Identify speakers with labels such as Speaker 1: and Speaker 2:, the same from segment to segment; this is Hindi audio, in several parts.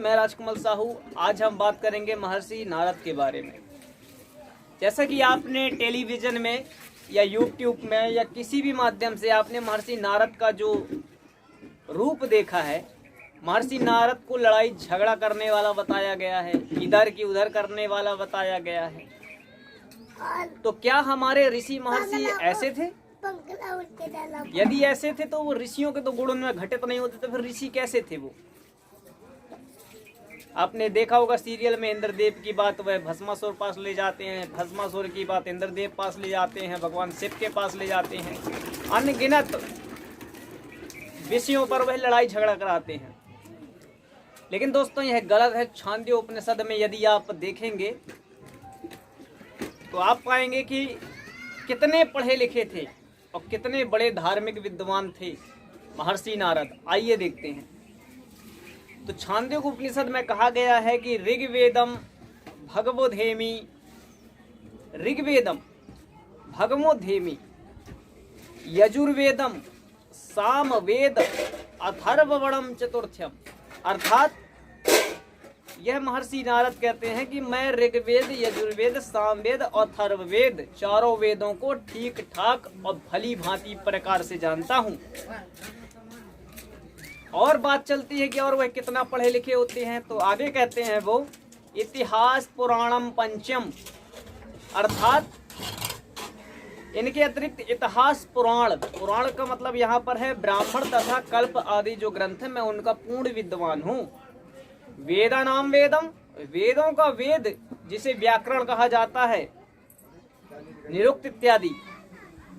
Speaker 1: मैं राजकमल साहू। आज हम बात करेंगे महर्षि नारद के बारे में। जैसा कि आपने टेलीविज़न में या यूट्यूब में या किसी भी माध्यम से आपने महर्षि नारद का जो रूप देखा है, महर्षि नारद को लड़ाई झगड़ा करने वाला बताया गया है, इधर की उधर करने वाला बताया गया है। तो क्या हमारे ऋषि महर्षि ऐसे थे? यदि ऐसे थे तो वो ऋषियों के तो गुण उनमें घटित नहीं होते, तो फिर ऋषि कैसे थे वो? आपने देखा होगा सीरियल में इंद्रदेव की बात वह भस्मासुर पास ले जाते हैं, भस्मासुर की बात इंद्रदेव पास ले जाते हैं, भगवान शिव के पास ले जाते हैं, अनगिनत विषयों पर वह लड़ाई झगड़ा कराते हैं। लेकिन दोस्तों यह गलत है। छांदोग्य उपनिषद में यदि आप देखेंगे तो आप पाएंगे कि कितने पढ़े लिखे थे और कितने बड़े धार्मिक विद्वान थे महर्षि नारद। आइए देखते हैं। तो छांदोग्य उपनिषद में कहा गया है कि ऋग्वेदम भगवोधेमी, ऋग्वेदम भगवोधेमी, यजुर्वेदम सामवेद, अथर्वणम चतुर्थ्यम। अर्थात यह महर्षि नारद कहते हैं कि मैं ऋग्वेद, यजुर्वेद, सामवेद और अथर्ववेद चारों वेदों को ठीक ठाक और भली भांति प्रकार से जानता हूँ। और बात चलती है कि और वह कितना पढ़े लिखे होते हैं, तो आगे कहते हैं वो इतिहास पुराणम पंचम, अर्थात इनके अतिरिक्त इतिहास पुराण, पुराण का मतलब यहाँ पर है ब्राह्मण तथा कल्प आदि जो ग्रंथ है, मैं उनका पूर्ण विद्वान हूँ। वेदा नाम वेदम, वेदों का वेद जिसे व्याकरण कहा जाता है, निरुक्त इत्यादि,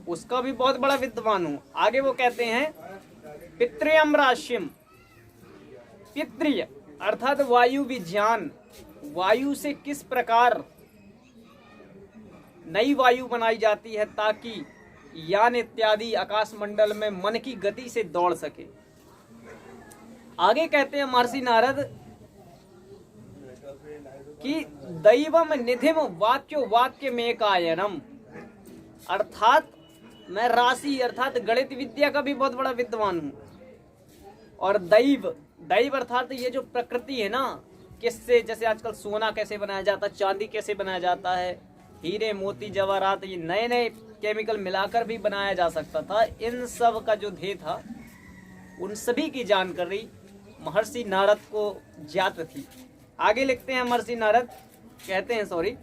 Speaker 1: उसका भी बहुत बड़ा विद्वान हूँ। आगे वो कहते हैं पितृयम राशिम, पितृय अर्थात वायु विज्ञान, वायु से किस प्रकार नई वायु बनाई जाती है ताकि यान इत्यादि आकाश मंडल में मन की गति से दौड़ सके। आगे कहते हैं महर्षि नारद कि दैवम निधिम वाक्यो वाक्य में कायनम, अर्थात मैं राशि अर्थात गणित विद्या का भी बहुत बड़ा विद्वान हूँ। और दैव, दैव अर्थात ये जो प्रकृति है ना, किससे, जैसे आजकल सोना कैसे बनाया जाता है, चांदी कैसे बनाया जाता है, हीरे मोती जवाहरात, ये नए नए केमिकल मिलाकर भी बनाया जा सकता था। इन सब का जो ध्येय था, उन सभी की जानकारी महर्षि नारद को ज्ञात थी। आगे लिखते हैं महर्षि नारद, कहते हैं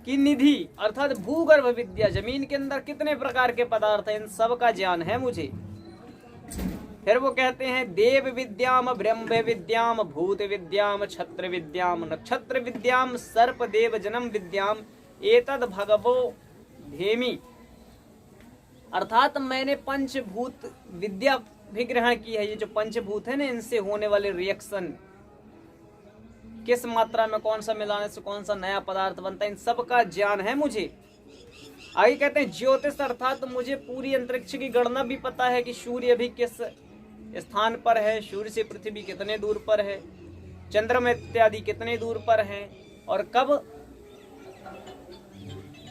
Speaker 1: कि निधि अर्थात भूगर्भ विद्या, जमीन के अंदर कितने प्रकार के पदार्थ हैं, इन सब का ज्ञान है मुझे। फिर वो कहते हैं देव विद्याम, ब्रह्म विद्याम, भूत विद्याम, छत्र विद्याम, नक्षत्र विद्याम, सर्प देव जन्म विद्याम, एतद भगवो धेमी, अर्थात मैंने पंचभूत विद्या भी ग्रहण की है। ये जो पंचभूत है ना, इनसे होने वाले रिएक्शन, किस मात्रा में कौन सा मिलाने से कौन सा नया पदार्थ बनता है, इन सब का ज्ञान है मुझे। आगे कहते हैं ज्योतिष, अर्थात मुझे पूरी अंतरिक्ष की गणना भी पता है कि सूर्य अभी किस स्थान पर है, सूर्य से पृथ्वी कितने दूर पर है, चंद्रमा इत्यादि कितने दूर पर है, और कब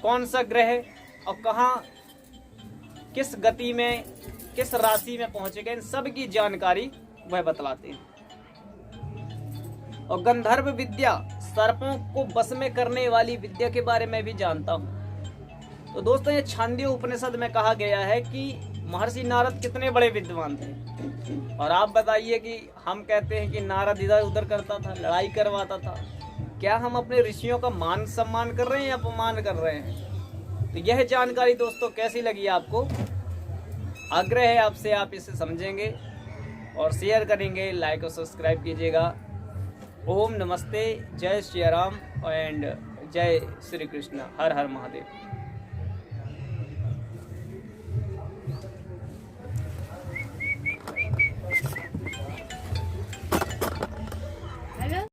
Speaker 1: कौन सा ग्रह और कहाँ किस गति में किस राशि में पहुंचेगा, इन सब की जानकारी वह बतलाते हैं। और गंधर्व विद्या, सर्पों को बस में करने वाली विद्या के बारे में भी जानता हूँ। तो दोस्तों ये छांदोग्य उपनिषद में कहा गया है कि महर्षि नारद कितने बड़े विद्वान थे। और आप बताइए कि हम कहते हैं कि नारद इधर उधर करता था, लड़ाई करवाता था, क्या हम अपने ऋषियों का मान सम्मान कर रहे हैं या अपमान कर रहे हैं? तो यह जानकारी दोस्तों कैसी लगी आपको? आग्रह है आपसे, आप इसे समझेंगे और शेयर करेंगे, लाइक और सब्सक्राइब कीजिएगा। ओम नमस्ते, जय श्री राम एंड जय श्री कृष्ण, हर हर महादेव।